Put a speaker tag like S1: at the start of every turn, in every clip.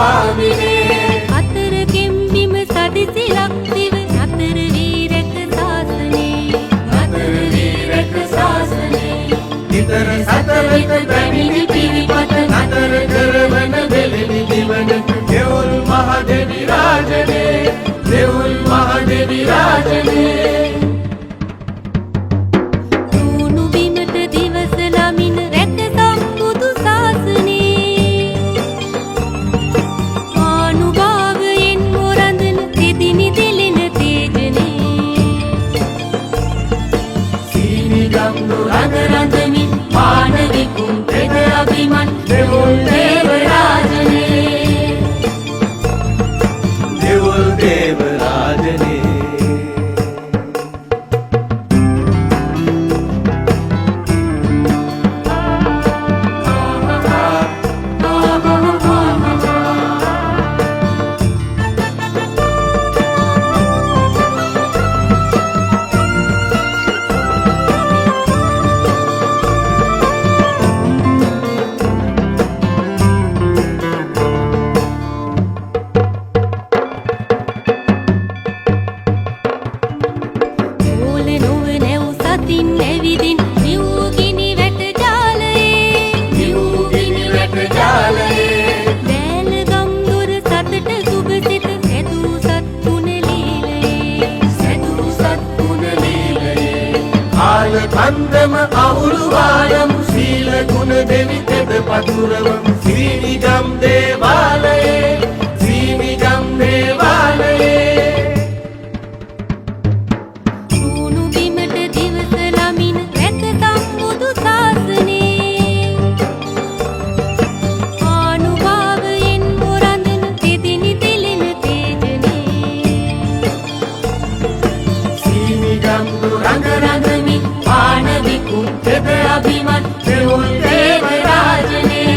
S1: පාමිනේ
S2: අතර කෙම්බිම සදිසිලක් දිව නතර වී රැක සාසනේ
S1: නතර වී රැක ශාසනේ නිතර සතරක පැමිණි පිරිපත නතර කරවන දෙලෙනි දිවනට දෙවුල් මහ දෙවි රාජනේ දෙවුල් මහ දෙවි රාජනේ
S2: තුණු බිමට දිවස ළමින රැක සම්බුදු ශාසනේ ආනුභාවයෙන් මොරඳන දෙදිනි දෙලෙන තේජනේ
S1: සීනි ගම්දු රඟ රඳමින් මානවිකුම් පෙද අභිමන් දෙවුල් දේව රාජනේ දෙවුල් දේව රාජනේ
S2: ඕල නොව නැව් සතින් ඇවිදින් නිව්ගිනි වැට ජාලයේ
S1: නිව්ගිනි වැට ජාලයේ
S2: දැල ගම් දොර සතට සුභසිත සැදූ සත්ගුණ ලීලයේ
S1: සැදූ සත්ගුණ ලීලයේ කාල කන්දම අවුරු වාරම් සීල ගුණ දෙවි තෙද පතුරවම් සීනිගම් දේවාලයේ සීනිගම් දේවාලයේ
S2: තුණු බිමට දිවස ළමින රැක සම්බුදු ශාසනේ ආනුභාවයෙන් මොරඳන දෙදිනි දෙලෙන තේජනේ
S1: සීනිගම් රඟ රඟමින් පානවිකුම් පෙද අභිමන් දෙවුල් දේව රාජනේ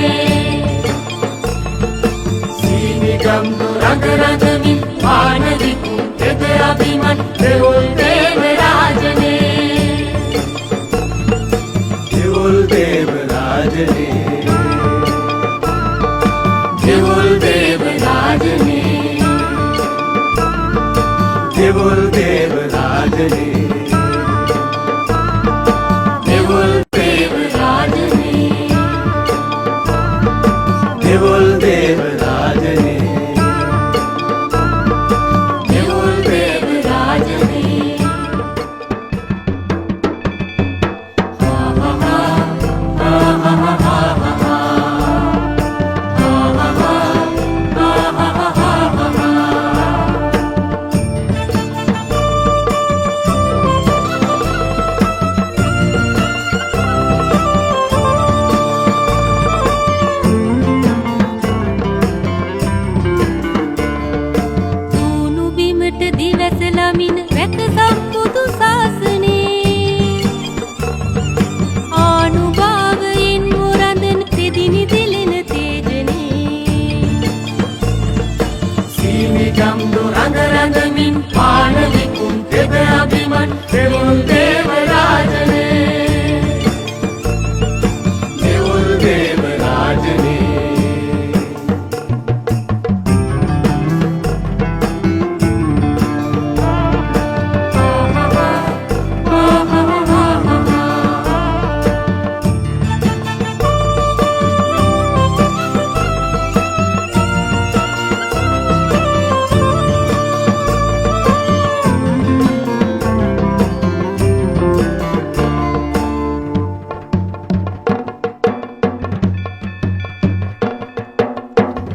S1: සීනිගම් රඟ රඟමින් පානවිකුම් පෙද අභිමන් දෙවුල් දේව රාජනේ දෙවුල් දේව රාජනේ දෙවුල් දේව රාජනේ දෙවුල් දේව රාජනේ දෙවුල් දේව රාජනේ දෙවුල් දේව රාජනේ දෙවුල් දේව රාජනේ
S2: තුණු බිමට දිවස ළමින රැක සම්බුදු ශාසනේ ආනුභාවයෙන් මොරඳන දෙදිනි දෙලෙන තේජනේ
S1: සීනිගම් රඟ රඟමින් පානවිකුම් පෙද අභිමන් දෙවුල් දේව රාජනේ දෙවුල් දේව රාජනේ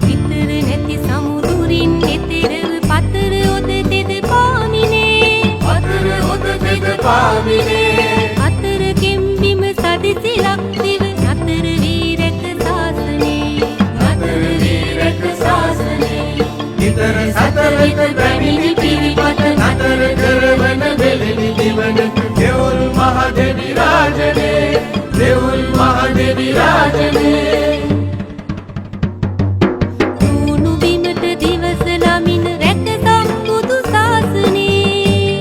S2: විතර නැති සමුදුරින් එතරව පතර ඔද තෙද පාමිනේ
S1: අතර ඔද තෙද පාමිනේ
S2: අතර කෙම්බිම සදිසිලක් දිව නතර වී රැක සාසනේ
S1: නතර වී රැක ශාසනේ නිතර සතරක පැමිණි පිරිපත නතර කරවන දෙලෙනි දිවනට දෙවුල් මහ දෙවි රාජනේ දෙවුල් මහ දෙවි රාජනේ
S2: තුණු බිමට දිවස ළමින රැක සම්බුදු ශාසනේ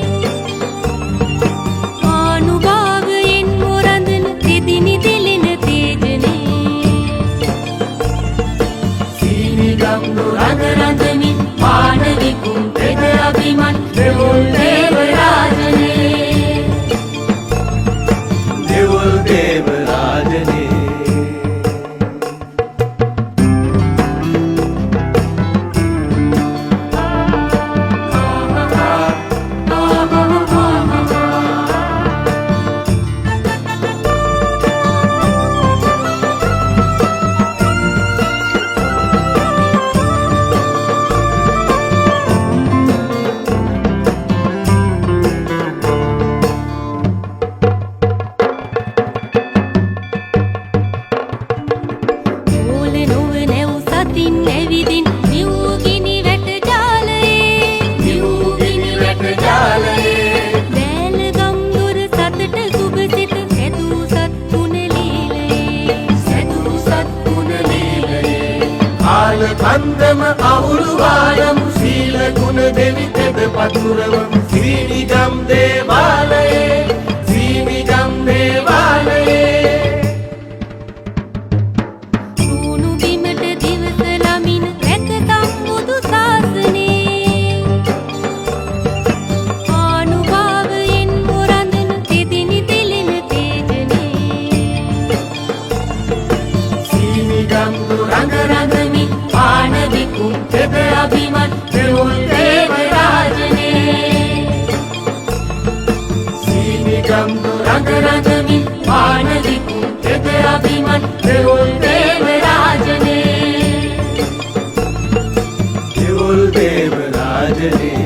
S2: ආනුභාවයෙන් මොරඳන දෙදිනි දෙලෙන තේජනේ
S1: සීනිගම්
S2: ගම්දු රඟ රඳමින් මානවිකුම් පෙර අභිමන් දෙවොල් දේව රාජනේ
S1: දෙවොල් දේව රාජනේ කන්දම අවුරු වාරම් සීල ගුණ දෙවි තෙද පතුරවම් සීනිගම් දේවාලයේ සීනිගම් දේවාලයේ
S2: සූනු බිමට දිවස ළමින් රැක සම්බුදු ශාසනේ ආනුභාවයෙන් මොරඳන තෙදිනි තෙලෙන තේජනේ
S1: සීනිගම්
S2: රඟ රඟමින් මානවිකුම් පෙර අභිමන් දෙවොල් දේව රාජනේ
S1: සීනිගම්
S2: රඟ රඟමින් මානවිකුම් පෙර අභිමන් දෙවොල් දේව රාජනේ
S1: දෙවොල් දේව රාජනේ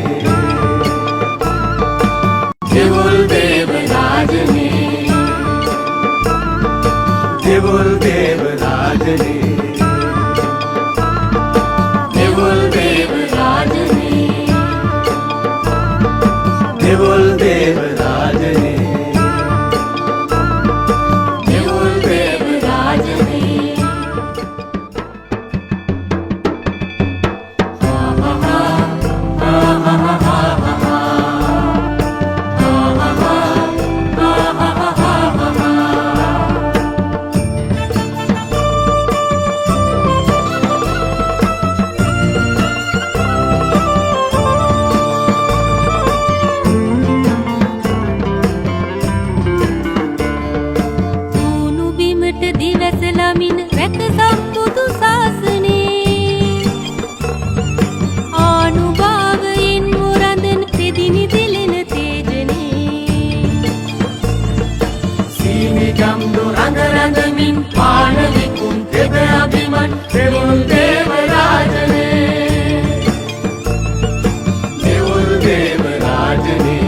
S1: දෙවොල් දේව රාජනේ දෙවොල් දේව රාජනේ දෙවොල් දේව රාජනේ
S2: දෙවොල් දේව රාජනේ දිවස ළමින් රැක සම්බුදු ශාසනේ ආනුභාවයෙන් මොරඳන තෙදිනි තෙලෙන තේජනේ
S1: සීනිගම්
S2: රඟ රඟමින් මානවිකුම් පෙර අභිමන්
S1: දෙවොල් දේව රාජනේ දෙවොල් දේව රාජනේ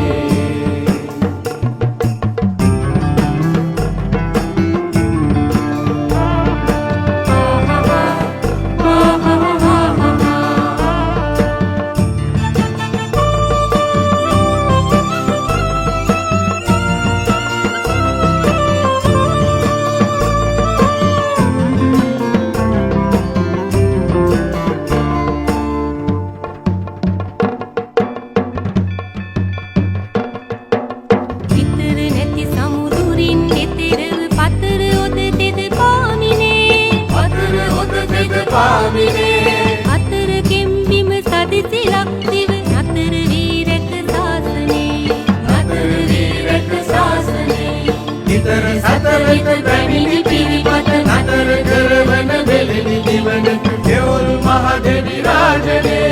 S2: අතර කෙම්බිම සදිසිලක් දිව නතර වී රැක ශාසනේ නතර වී රැක ශාසනේ
S1: නිතර සතරක පැමිණි පිරිපත නතර කරවන වෙලෙලි දිවන දෙවොල් මහ දෙවි රාජනේ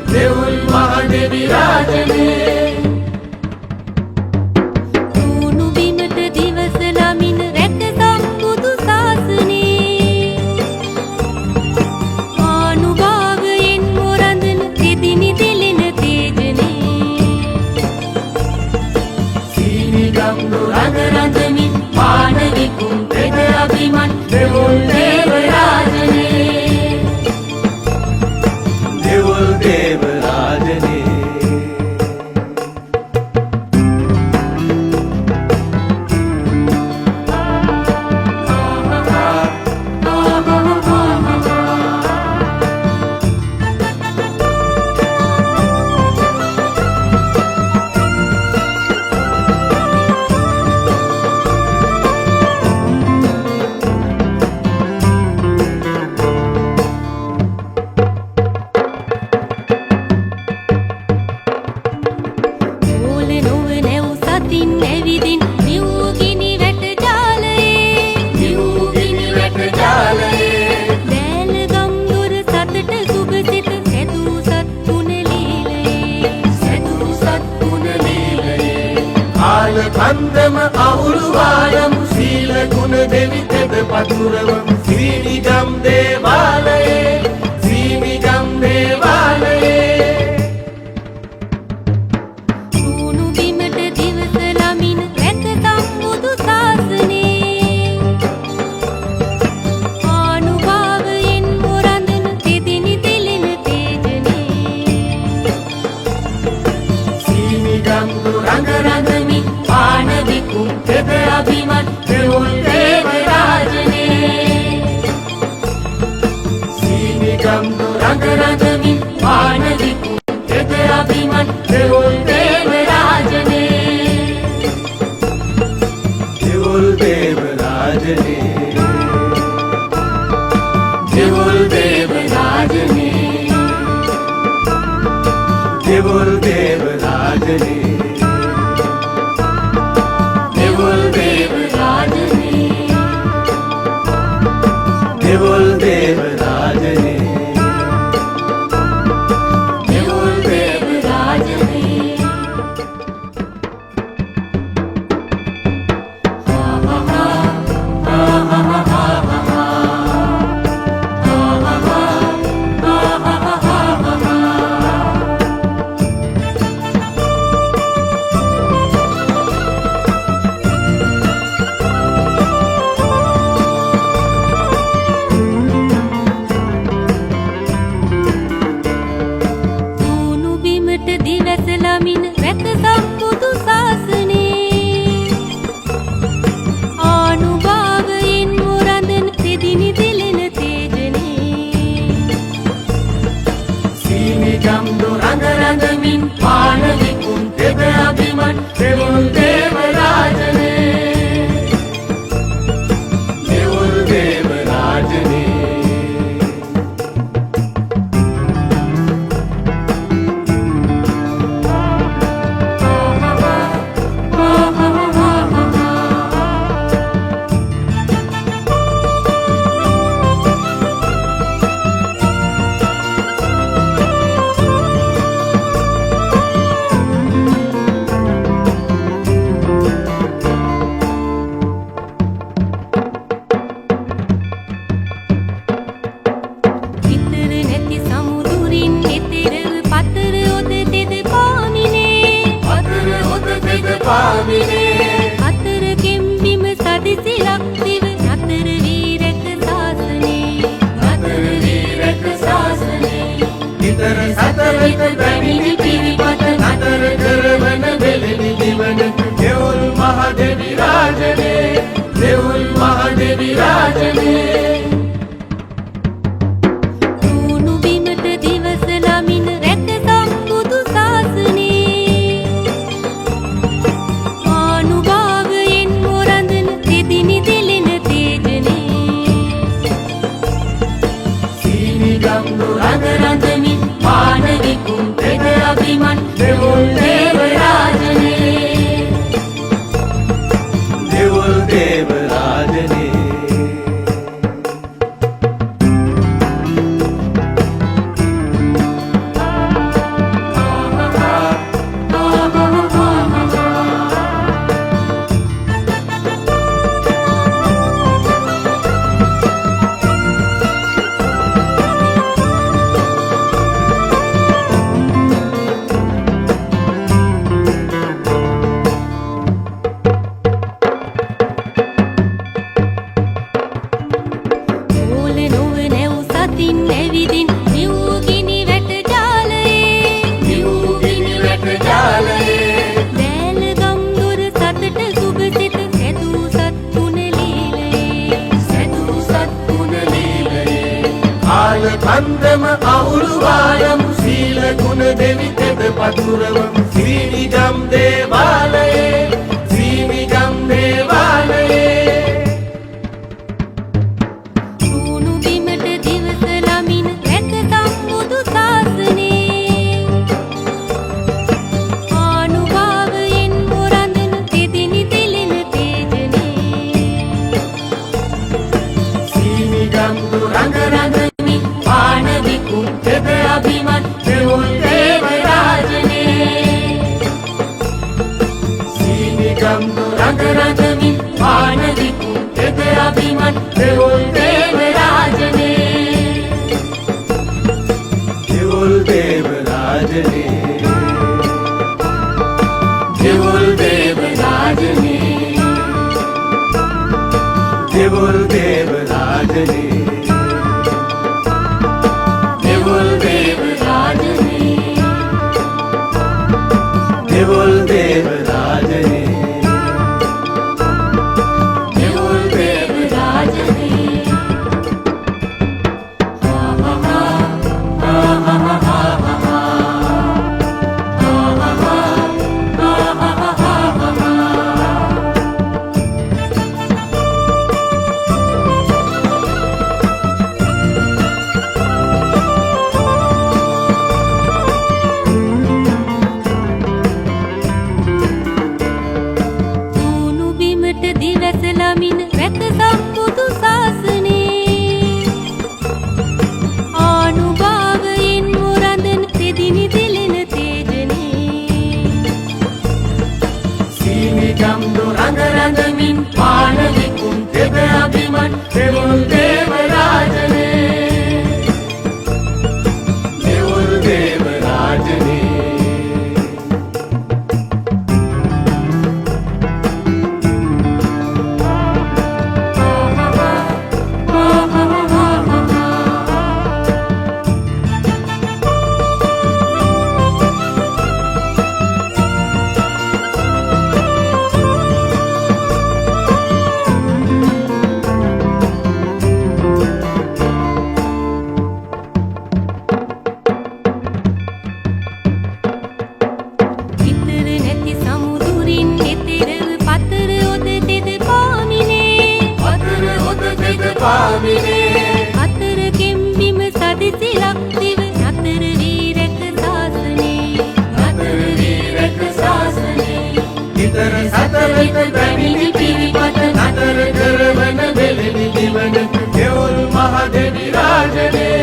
S1: දෙවොල් මහ දෙවි රාජනේ
S2: සූනු බිමට දිවස ළමින් රැක සම්බුදු ශාසනේ ආනුභාවයෙන් මොරඳන තෙදිනි තෙලෙන තේජනේ
S1: සීනිගම්
S2: රඟ රඳමින් මානවිකුම්
S1: අවුළුවාලමු සීල ගුණ දෙවි තෙද පතුරවමු සීනිගම් දේවාලයේ සීනිගම් දේවාලයේ
S2: සූනු බිමට දිවස ළමින් රැක සම්බුදු ශාසනේ ආනුභාවයෙන් මොරඳන තෙදිනි දෙලෙන තේජනේ
S1: සීනිගම්
S2: රඟ රඟමින් පාන විකුම් තෙද අභිමත් දෙවුල් දේව රාජනේ
S1: සීනිගම්
S2: රඟ රඟමින් පාන විකුම් තෙද අභිමත් දෙවුල් දේව රාජනේ
S1: දෙවොල් දේව රාජනේ
S2: දෙවුල් දේව රාජනේ
S1: දෙවොල් දේව රාජනේ
S2: දෙවුල් දේව රාජනේ
S1: දෙවොල් දේව රාජනේ
S2: දෙවුල් දේව රාජනේ සූනු බිමට දිවස ළමින් රැක සම්බුදු ශාසනේ ආනුභාවයෙන් මොරඳන තෙදිනි දෙලෙන තේජනේ
S1: සීනිගම්
S2: රඟ රඟමින් පාන විකුම් තෙද අභිමත් දෙවුල් දේව රාජනේ
S1: දෙවොල් දේව රාජනේ
S2: විතර නැති සමුදුරින් එතෙරව පතර ඔද තෙද පාමිනේ
S1: පතර ඔද තෙද පාමිනේ
S2: අතර කෙම්බිම සදිසිලක් දිව නතර වී රැක ශාසනේ නතර වී රැක ශාසනේ
S1: නිතර සතරට පැමිණි පිරිපත නතර කරවන වෙලෙනි දිවන දෙවොල් මහ දෙවි රාජනේ දෙවොල් මහ දෙවි රාජනේ
S2: සූනු බිමට දිවස ළමින් රැක සම්බුදු ශාසනේ ආනුභාවයෙන් මොරඳන තෙදිනි දෙලෙන තේජනේ
S1: සීනිගම්
S2: රඟ රඟමින් පාන විකුම් තෙද අභිමත් දෙවුල් දේව රාජනේ
S1: දෙවොල් දේව රාජනේ
S2: මූල නොව නැව් සතින් ඇවිදින් නිව්ගිනි වැට ජාලයේ
S1: නිව්ගිනි වැට ජාලයේ
S2: දැල ගම් දොර සතට සුභසිත සැදූ සත්තුන ලීලයේ සැදූ සත්තුන ලීලයේ
S1: ආල කන්දම අවුළුවාලමු සීල ගුණ දෙවි තෙද පතුරවමු සීනිගම් දේවාලයේ සීනිගම් දේවාලයේ
S2: සූනු බිමට දිවස ළමින් රැක සම්බුදු ශාසනේ ආනුභාවයෙන් මොරඳන තෙදිනි දෙලෙන තේජනේ
S1: සීනිගම්
S2: රඟ රඟමින් පාන විකුම් තෙද අභිමත් දෙවුල් දේව රාජනේ
S1: සීනිගම්
S2: රඟ රඟ අභිමන් දෙවොල් දේවරාජනේ
S1: දෙවොල් දේවරාජනේ
S2: දෙවොල් දේවරාජනේ
S1: දෙවොල් දේවරාජනේ
S2: දෙවොල් දේවරාජනේ
S1: දෙවොල් දේවරාජනේ
S2: දෙවොල් දේවරාජනේ තුණු බිමට දිවැස ළමින රැක සම්බුදු ශාසනේ ආනුභාවයෙන් මුරඳන තෙදිනි දෙලෙන තේජනේ
S1: සීනිගම් දුරඟ රඳමින් පාන විකුන් තෙද අභිමන් දෙවොල් දේවරාජනේ දෙවොල් දේවරාජනේ
S2: විතර නැති සමුදුරින් එතරව පතර ඔද තෙද පාමිනේ
S1: අතර ඔද තෙද පාමිනේ
S2: අතර කෙම්බිම සදිසිලක් දිව නතර වී රැක ශාසනේ නතර වී රැක ශාසනේ
S1: නිතර සතරට පැමිණි පිරිපත නතර කරවන වෙලෙනි දිවන දෙවොල් මහ දෙවි රාජනේ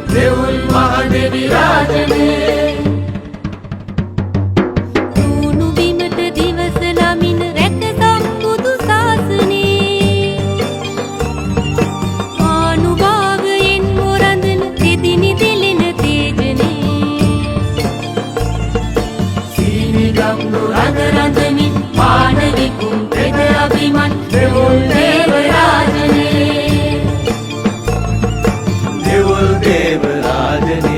S1: දෙවොල් මහ දෙවි රාජනේ
S2: තුණු බිමට දිවස ළමින රැක සම්බුදු ශාසනේ ආනුභාවයෙන් මුරඳන තෙදිනි දෙලෙන තේජනේ
S1: සීනිගම් දුරඟ
S2: රඳමින් පාන විකුන් තෙද අභිමන්
S1: දෙවොල්
S2: දේවරාජනේ
S1: දෙවොල් දේවරාජනේ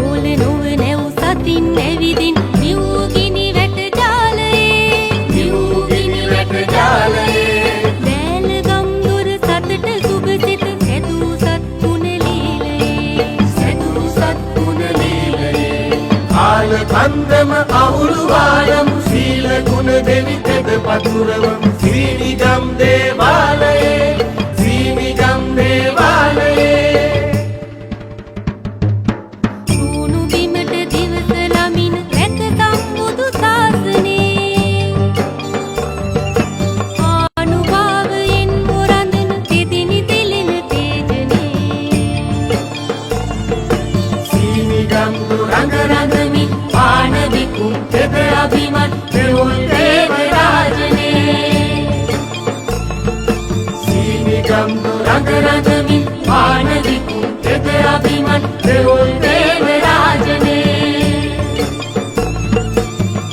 S2: ඕල නොව නැව් සතින් ඇවිදින් නිව්ගිනි වැට ජාලයේ
S1: නිව්ගිනි වැට ජාලයේ
S2: බෑල ගම් දොර සතට සුභසිත සැදූ සත්තුන ලීලයේ සැදූ සත්තුන ලීලයේ
S1: කාල කන්දම අහුළු වාරමු සීල ගුණ දෙවි තෙද පතුරවමු සීනිගම් දේවාලයේ සීනිගම් දේවාලයේ
S2: තුණු බිමට දිවස ළමින රැක සම්බුදු ශාසනේ ආනුභාවයෙන් මුරඳන තෙදිනි දෙලෙන තේජනේ
S1: සීනිගම් දුරඟ
S2: රඳමින් පාන විකුන් තෙද අභිමන් දෙවොල් දේවරාජනේ
S1: සීනිගම් දුරඟ
S2: රඳමින් පාන විකුන් තෙද අභිමන් දෙවොල් දේවරාජනේ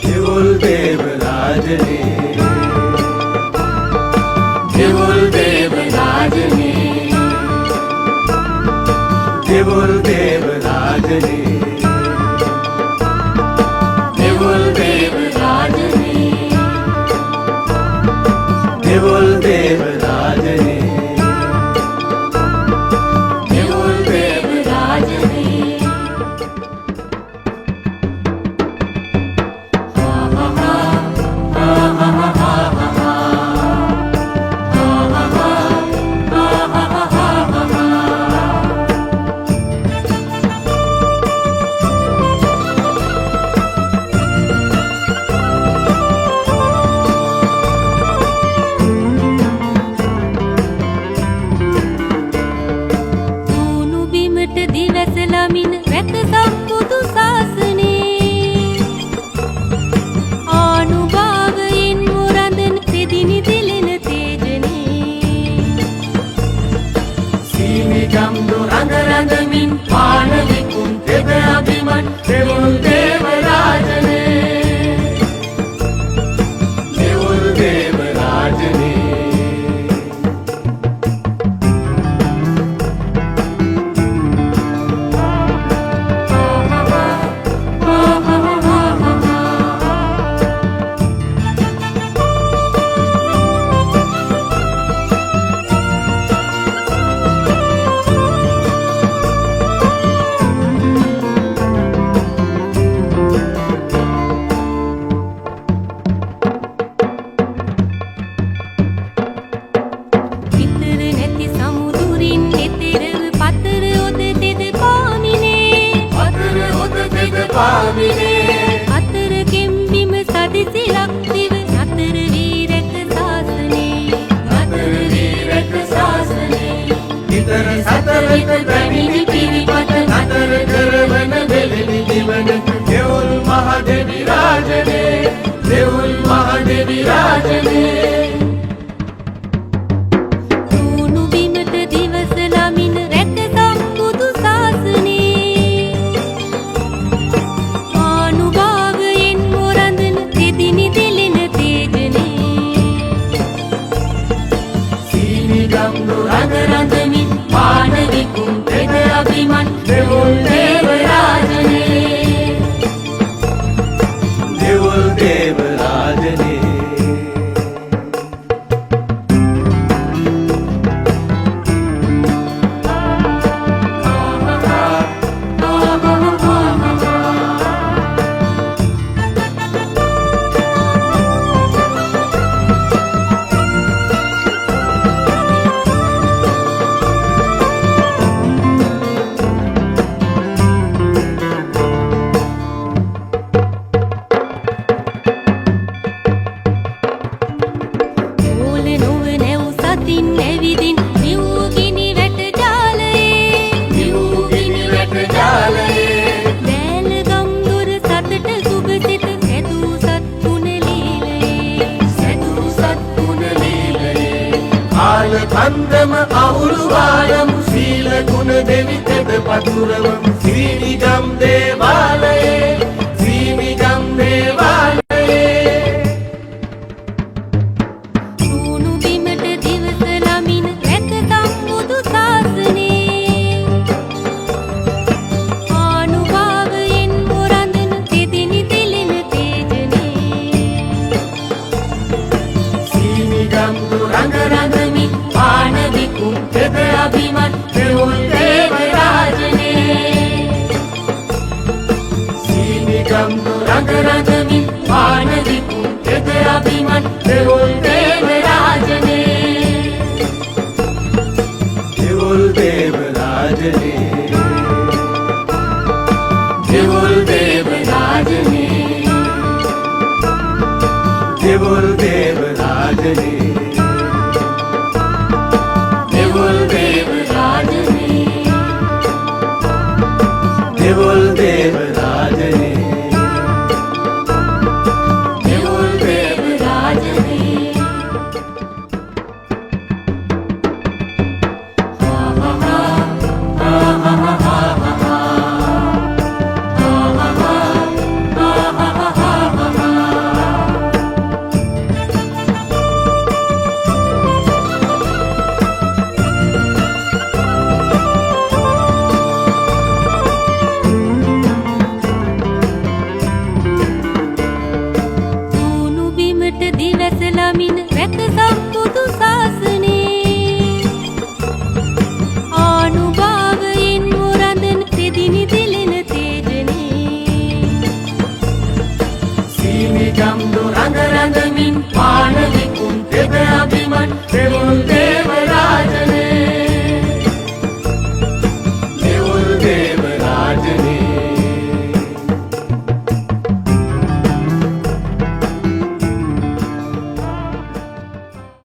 S1: දෙවොල් දේවරාජනේ
S2: දෙවොල් දේවරාජනේ
S1: දෙවොල් දේවරාජනේ
S2: දෙවොල් දේවරාජනේ
S1: දෙවොල් දේවරාජනේ
S2: දෙවොල් දේවරාජනේ වෙත පැමිණි පිරිපත
S1: නතර කරවන දෙලෙනි දිවනට දෙවුල් මහ දෙවි රාජනේ දෙවුල් මහ දෙවි රාජනේ
S2: තුණු බිමට දිවස ළමින රැක සම්බුදු ශාසනේ ආනුභාවයෙන් මොරඳන තෙදිනි දෙලෙන තේජනේ
S1: සීනිගම්
S2: රඟ රඳමින් පාන විකුම් පෙද අභිමන් දෙවුල් දේව රාජනේ
S1: දෙවුල් දේව රාජනේ
S2: ඕල නොව නැව් සතින් ඇවිදින් නිව්ගිනි වැට ජාලයේ
S1: නිව්ගිනි වැට ජාලයේ
S2: බෑල ගම් දොර සතට සුභසිත සැදූ සත්තුන ලීලයේ
S1: සැදූ සත්තුන ලීලයේ ආල කන්දම අවුරු වාරම් සීල ගුණ දෙවි තෙද පතුරවම් සීනිගම් දේවාලයේ සීනිගම් දේවාලයේ
S2: තුණු බිමට දිවස ළමින රැක සම්බුදු ශාසනේ ආනුභාවයෙන් මොරඳන තෙදිනි දෙලෙන තේජනේ
S1: සීනිගම්
S2: රඟ රඳමින් පාන විකුම් පෙද අභිමන් දෙවුල් දේව රාජනේ
S1: සීනිගම්
S2: රඟ රඳමින් පාන විකුම් පෙද අභිමන් දෙවුල් දේව රාජනේ
S1: දෙවුල් දේව රාජනේ දෙවුල් දේව රාජනේ දෙවුල් දේව රාජනේ
S2: දෙවුල් දේව රාජනේ
S1: දෙවුල්